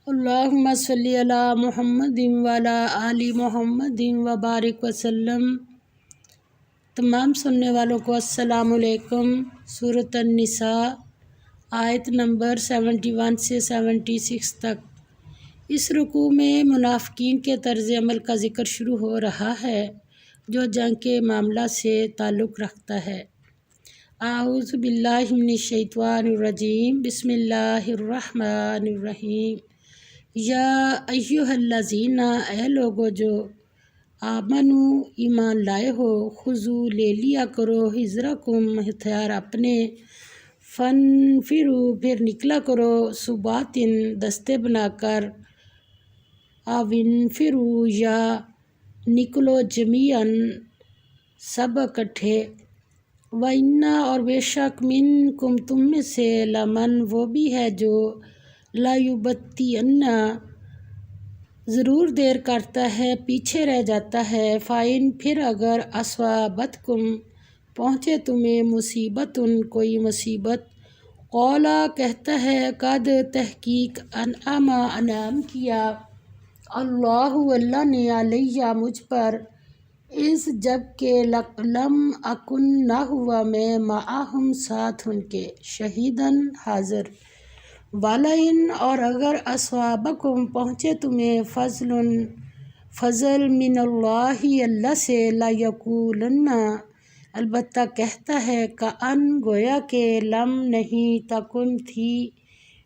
اللہم صلی علی محمد وعلی آل محمد وبارک وسلم۔ تمام سننے والوں کو السلام علیکم۔ سورۃ النساء آیت نمبر 71 سے 76 تک۔ اس رکوع میں منافقین کے طرز عمل کا ذکر شروع ہو رہا ہے جو جنگ کے معاملہ سے تعلق رکھتا ہے۔ اعوذ باللہ من الشیطان الرجیم، بسم اللہ الرحمن الرحیم۔ یا ایھا الذین، اے لوگو جو آمنو ایمان لائے ہو، خذوا لے لیا کرو، حذرکم ہتھیار اپنے، فانفروا پھر نکلا کرو، ثباتٍ دستے بنا کر، او انفروا یا نکلو جمیعاً سب اکٹھے، وَإِنَّ اور بے شک منکم تم میں سے لمن وہ بھی ہے جو لَیُبَطِّئَنَّ ضرور دیر کرتا ہے، پیچھے رہ جاتا ہے، فَإِن پھر اگر أَصَابَتْکُم پہنچے تمہیں مصیبتٌ کوئی مصیبت، قولا کہتا ہے، قد تحقیق انعم انعام کیا، اللہ اللہ نے علیہ مجھ پر، اس جب کہ لم اکن نہ ہوا میں معہم ساتھ ان کے، شہیداً حاضر، وَلَئِن اور اگر أَصَابَکُم پہنچے تمہیں فضل من اللہ اللہ سے، لَیَقولنَّ البتہ کہتا ہے، کأن گویا کہ لم نہیں، تکن تھی،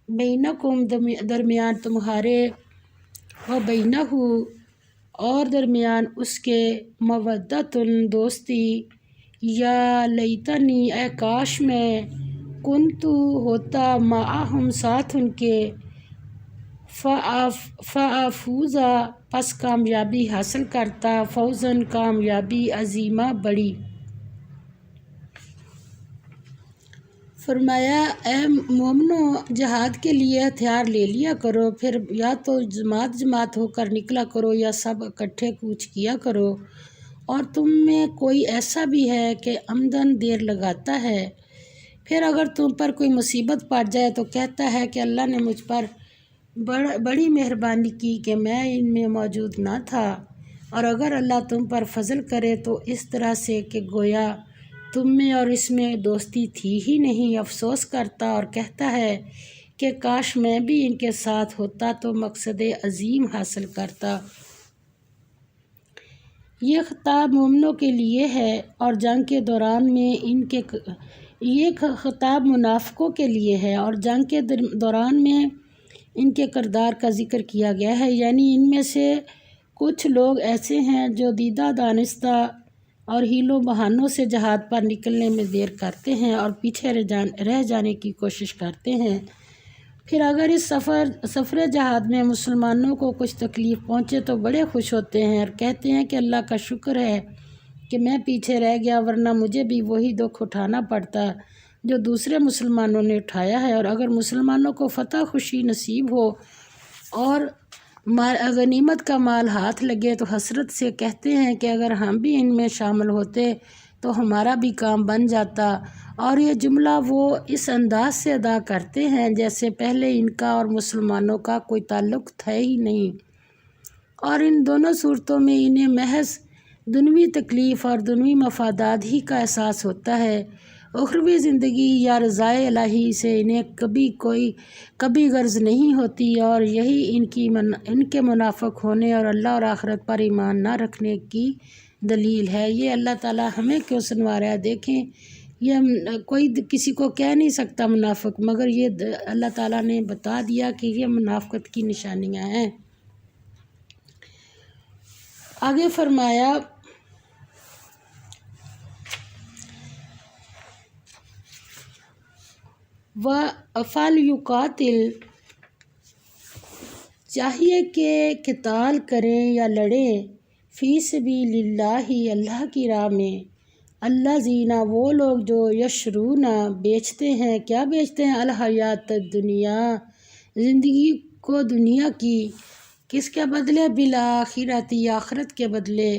بینکم درمیان تمہارے، و بینہ اور درمیان اس کے، مودۃ دوستی، یا لیتنی اے کاش میں، کنتو ہوتا، معہم ساتھ ان کے، فأفوز پس کامیابی حاصل کرتا، فوزاً کامیابی، عظیما بڑی۔ فرمایا، اے مومنو جہاد کے لیے ہتھیار لے لیا کرو، پھر یا تو جماعت جماعت ہو کر نکلا کرو یا سب اکٹھے کوچ کیا کرو، اور تم میں کوئی ایسا بھی ہے کہ عمداً دیر لگاتا ہے، پھر اگر تم پر کوئی مصیبت پڑ جائے تو کہتا ہے کہ اللہ نے مجھ پر بڑی مہربانی کی کہ میں ان میں موجود نہ تھا، اور اگر اللہ تم پر فضل کرے تو اس طرح سے کہ گویا تم میں اور اس میں دوستی تھی ہی نہیں، افسوس کرتا اور کہتا ہے کہ کاش میں بھی ان کے ساتھ ہوتا تو مقصد عظیم حاصل کرتا۔ یہ خطاب مومنوں کے لیے ہے اور جنگ کے دوران میں یہ خطاب منافقوں کے لیے ہے اور جنگ کے دوران میں ان کے کردار کا ذکر کیا گیا ہے، یعنی ان میں سے کچھ لوگ ایسے ہیں جو دیدہ دانستہ اور حیلوں بہانوں سے جہاد پر نکلنے میں دیر کرتے ہیں اور پیچھے رہ جانے کی کوشش کرتے ہیں، پھر اگر اس سفر جہاد میں مسلمانوں کو کچھ تکلیف پہنچے تو بڑے خوش ہوتے ہیں اور کہتے ہیں کہ اللہ کا شکر ہے کہ میں پیچھے رہ گیا، ورنہ مجھے بھی وہی دکھ اٹھانا پڑتا جو دوسرے مسلمانوں نے اٹھایا ہے، اور اگر مسلمانوں کو فتح خوشی نصیب ہو اور غنیمت کا مال ہاتھ لگے تو حسرت سے کہتے ہیں کہ اگر ہم بھی ان میں شامل ہوتے تو ہمارا بھی کام بن جاتا، اور یہ جملہ وہ اس انداز سے ادا کرتے ہیں جیسے پہلے ان کا اور مسلمانوں کا کوئی تعلق تھا ہی نہیں، اور ان دونوں صورتوں میں انہیں محض دنیوی تکلیف اور دنیوی مفادات ہی کا احساس ہوتا ہے، اخروی زندگی یا رضائے الہی سے انہیں کبھی غرض نہیں ہوتی، اور یہی ان کے منافق ہونے اور اللہ اور آخرت پر ایمان نہ رکھنے کی دلیل ہے۔ یہ اللہ تعالیٰ ہمیں کیوں سنوا رہا ہے؟ دیکھیں، یہ کوئی کسی کو کہہ نہیں سکتا منافق، مگر یہ اللہ تعالیٰ نے بتا دیا کہ یہ منافقت کی نشانیاں ہیں۔ آگے فرمایا، فَلْيُقَاتِلْ چاہیے کہ قتال کریں یا لڑیں، فی سبیل اللہ اللہ کی راہ میں، الذین وہ لوگ جو یشرون بیچتے ہیں، کیا بیچتے ہیں؟ الحیات الدنیا زندگی کو دنیا کی، کس کے بدلے؟ بالآخرۃ آخرت کے بدلے،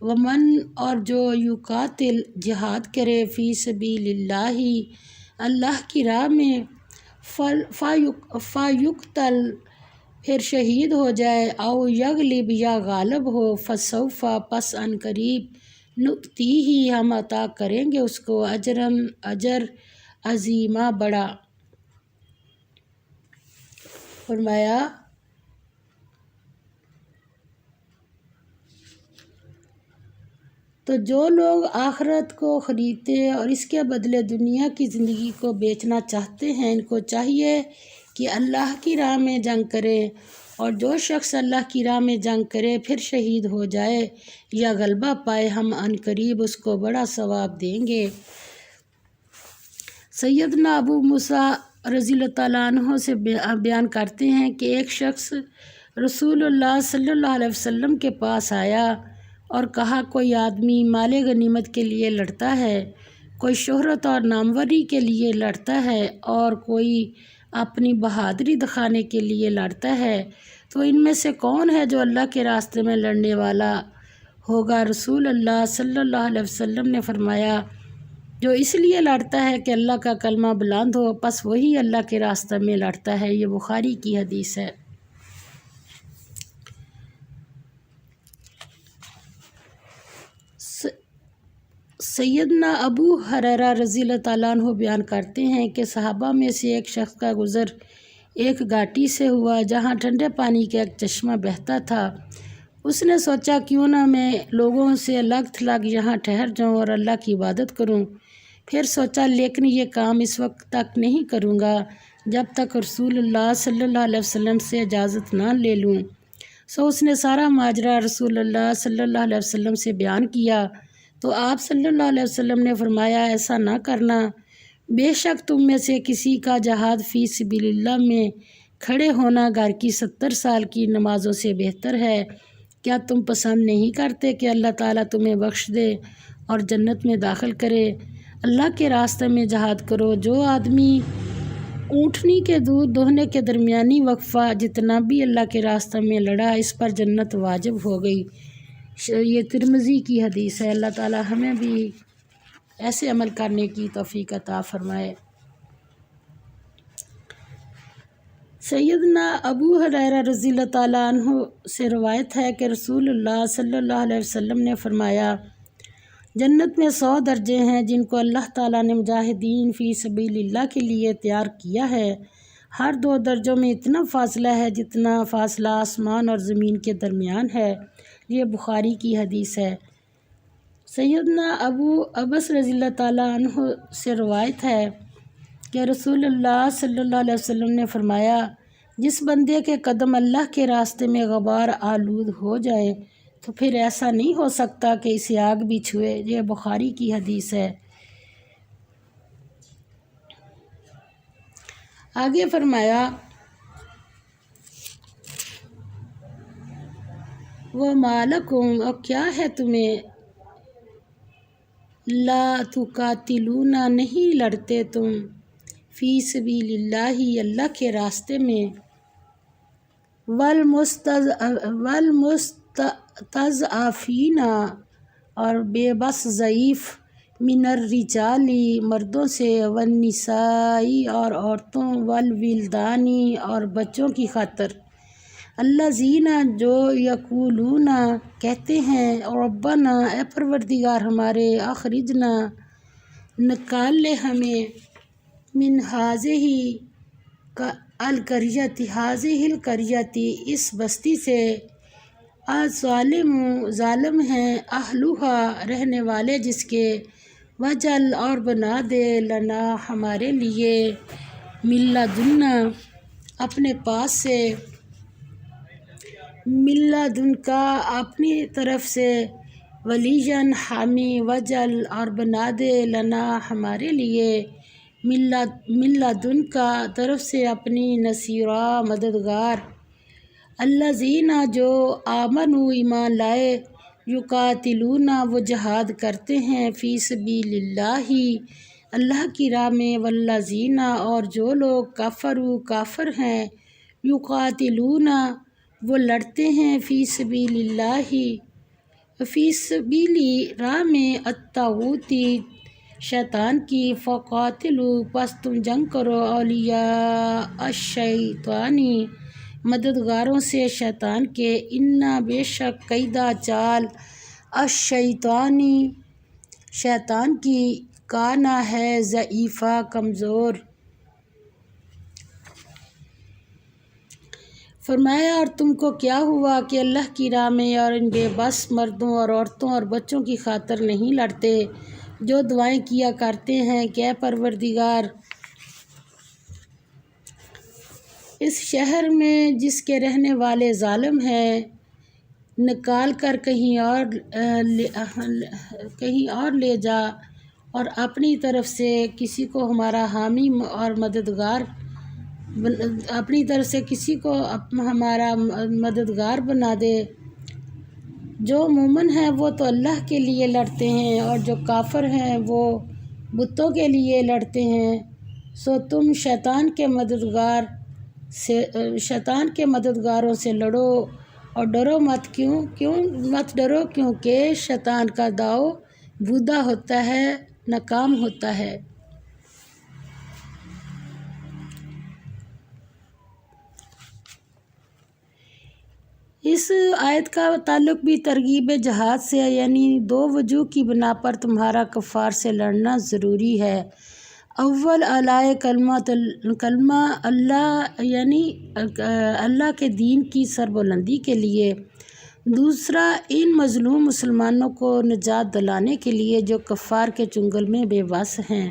ومن اور جو یقاتل جہاد کرے، فی سبیل اللہ اللہ کی راہ میں، فیقتل پھر شہید ہو جائے، او یغلب یا غالب ہو، فسوف پس ان قریب، نؤتی ہی ہم عطا کریں گے اس کو، اجر عظیمہ بڑا۔ فرمایا تو جو لوگ آخرت کو خریدتے اور اس کے بدلے دنیا کی زندگی کو بیچنا چاہتے ہیں، ان کو چاہیے کہ اللہ کی راہ میں جنگ کرے، اور جو شخص اللہ کی راہ میں جنگ کرے پھر شہید ہو جائے یا غلبہ پائے، ہم عنقریب اس کو بڑا ثواب دیں گے۔ سیدنا ابو موسیٰ رضی اللہ تعالیٰ عنہ سے بیان کرتے ہیں کہ ایک شخص رسول اللہ صلی اللہ علیہ وسلم کے پاس آیا اور کہا، کوئی آدمی مال غنیمت کے لیے لڑتا ہے، کوئی شہرت اور ناموری کے لیے لڑتا ہے، اور کوئی اپنی بہادری دکھانے کے لیے لڑتا ہے، تو ان میں سے کون ہے جو اللہ کے راستے میں لڑنے والا ہوگا؟ رسول اللہ صلی اللہ علیہ وسلم نے فرمایا، جو اس لیے لڑتا ہے کہ اللہ کا کلمہ بلند ہو، پس وہی اللہ کے راستے میں لڑتا ہے۔ یہ بخاری کی حدیث ہے۔ سیدنا ابو ہریرہ رضی اللہ تعالیٰ عنہ بیان کرتے ہیں کہ صحابہ میں سے ایک شخص کا گزر ایک گھاٹی سے ہوا جہاں ٹھنڈے پانی کا ایک چشمہ بہتا تھا۔ اس نے سوچا، کیوں نہ میں لوگوں سے الگ تھلگ یہاں ٹھہر جاؤں اور اللہ کی عبادت کروں۔ پھر سوچا، لیکن یہ کام اس وقت تک نہیں کروں گا جب تک رسول اللہ صلی اللہ علیہ وسلم سے اجازت نہ لے لوں۔ اس نے سارا ماجرا رسول اللہ صلی اللہ علیہ وسلم سے بیان کیا، تو آپ صلی اللہ علیہ وسلم نے فرمایا، ایسا نہ کرنا، بے شک تم میں سے کسی کا جہاد فی سبیل اللہ میں کھڑے ہونا گھر کی 70 سال کی نمازوں سے بہتر ہے۔ کیا تم پسند نہیں کرتے کہ اللہ تعالیٰ تمہیں بخش دے اور جنت میں داخل کرے؟ اللہ کے راستے میں جہاد کرو۔ جو آدمی اونٹنی کے دودھ دوہنے کے درمیانی وقفہ جتنا بھی اللہ کے راستے میں لڑا، اس پر جنت واجب ہو گئی۔ یہ ترمذی کی حدیث ہے۔ اللہ تعالیٰ ہمیں بھی ایسے عمل کرنے کی توفیق عطا فرمائے۔ سیدنا ابو ہریرہ رضی اللہ تعالیٰ عنہ سے روایت ہے کہ رسول اللہ صلی اللہ علیہ وسلم نے فرمایا، جنت میں 100 درجے ہیں جن کو اللہ تعالیٰ نے مجاہدین فی سبیل اللہ کے لیے تیار کیا ہے۔ ہر 2 درجوں میں اتنا فاصلہ ہے جتنا فاصلہ آسمان اور زمین کے درمیان ہے۔ یہ بخاری کی حدیث ہے۔ سیدنا ابو عبس رضی اللہ تعالیٰ عنہ سے روایت ہے کہ رسول اللہ صلی اللہ علیہ وسلم نے فرمایا، جس بندے کے قدم اللہ کے راستے میں غبار آلود ہو جائیں تو پھر ایسا نہیں ہو سکتا کہ اسے آگ بھی چھوئے۔ یہ بخاری کی حدیث ہے۔ آگے فرمایا، وَمَا لَكُمْ، اور کیا ہے تمہیں، لا تقاتلون، نہیں لڑتے تم، فی سبیل اللہ، اللہ کے راستے میں، والمستضعفین، اور بے بس ضعیف، من الرجال، مردوں سے، والنساء، اور عورتوں، والولدان، اور بچوں کی خاطر، الذین، جو یقولون، کہتے ہیں، ربنا، اے پروردگار ہمارے، اخرجنا، نکال لے ہمیں، من ہذہ القریۃ، ہذہ القریۃ، اس بستی سے، الظالم، ظالم ہیں، اہلھا، رہنے والے جس کے، وجل، اور بنا دے، لنا، ہمارے لیے، من لدنا، اپنے پاس سے، من لدنکا، اپنی طرف سے، ولیًا، حامی، وجل، اور بنا دے، لنا، ہمارے لیے، من لدنکا، طرف سے اپنی، نصیرا، مددگار، الذین، جو آمنوا، ایمان لائے، یقاتلون، وہ جہاد کرتے ہیں، فی سبیل اللہ، اللہ کی راہ میں، والذین، اور جو لوگ کفروا، کافر ہیں، یقاتلون، وہ لڑتے ہیں، فی سبیل اللہ، فی سبیل، راہ میں، الطاغوت، شیطان کی، فقاتلوا، پس تم جنگ کرو، اولیاء الشیطان، مددگاروں سے شیطان کے، انا بے شک قیدا چال الشیطانی شیطان کی، کانا ہے ضعیفہ کمزور۔ فرمایا اور تم کو کیا ہوا کہ اللہ کی راہ میں اور ان بے بس مردوں اور عورتوں اور بچوں کی خاطر نہیں لڑتے جو دعائیں کیا کرتے ہیں کہ اے پروردگار اس شہر میں جس کے رہنے والے ظالم ہیں نکال کر کہیں اور لے جا، اور اپنی طرف سے کسی کو ہمارا حامی اور مددگار ہمارا مددگار بنا دے۔ جو مومن ہیں وہ تو اللہ کے لیے لڑتے ہیں اور جو کافر ہیں وہ بتوں کے لیے لڑتے ہیں، سو تم شیطان کے مددگاروں سے لڑو اور ڈرو مت، کیونکہ شیطان کا داؤ بودا ہوتا ہے، ناکام ہوتا ہے۔ اس آیت کا تعلق بھی ترغیب جہاد سے ہے، یعنی دو وجوہ کی بنا پر تمہارا کفار سے لڑنا ضروری ہے۔ اول اعلیٰ کلمہ اللہ، یعنی اللہ کے دین کی سربلندی کے لیے، دوسرا ان مظلوم مسلمانوں کو نجات دلانے کے لیے جو کفار کے چنگل میں بے بس ہیں۔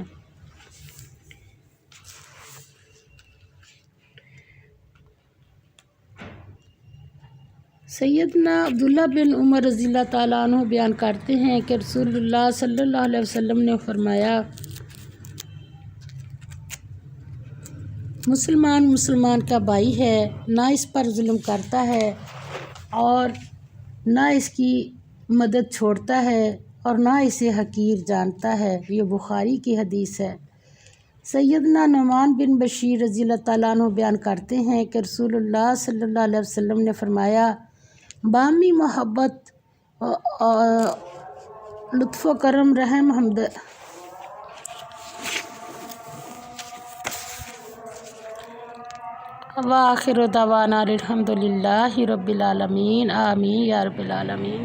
سیدنا عبداللہ بن عمر رضی اللہ تعالیٰ عنہ بیان کرتے ہیں کہ رسول اللہ صلی اللہ علیہ وسلم نے فرمایا، مسلمان کا بھائی ہے، نہ اس پر ظلم کرتا ہے اور نہ اس کی مدد چھوڑتا ہے اور نہ اسے حقیر جانتا ہے۔ یہ بخاری کی حدیث ہے۔ سیدنا نعمان بن بشیر رضی اللہ تعالیٰ عنہ بیان کرتے ہیں کہ رسول اللہ صلی اللہ علیہ وسلم نے فرمایا، باہمی محبت، لطف و کرم، رحم، وآخر دعوانا الحمد للہ رب العالمین، آمین یا رب العالمین۔